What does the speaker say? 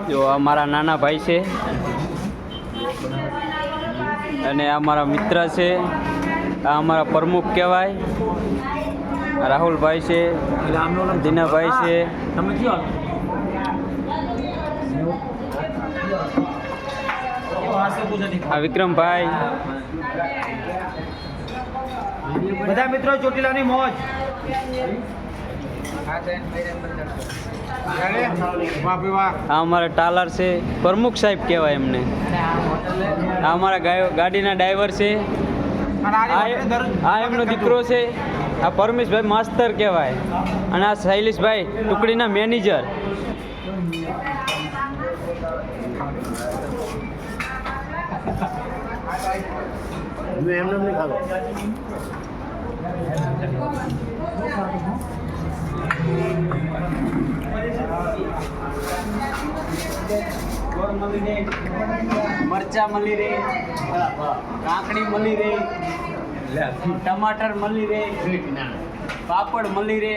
જો આ મારા નાના ભાઈ છે અને આ મારા મિત્ર છે, આ અમારા પ્રમુખ કહેવાય, રાહુલભાઈ છે, દીનાભાઈ છે, આ વિક્રમભાઈ, બધા મિત્રો ચોટીલાની મોજ. આ અમારા ટાલર છે, પ્રમુખ સાહેબ કહેવાય એમને. આ અમારા ગાડીના ડ્રાઈવર છે, આ એમનો દીકરો છે, આ પરમેશભાઈ માસ્તર કહેવાય, અને આ શૈલેષભાઈ ટુકડીના મેનેજર. એમને નહીં ખાધો. મરચા મળી રે, કાકડી મળી રે, ટમાટર મળી રે, પાપડ મળી રે.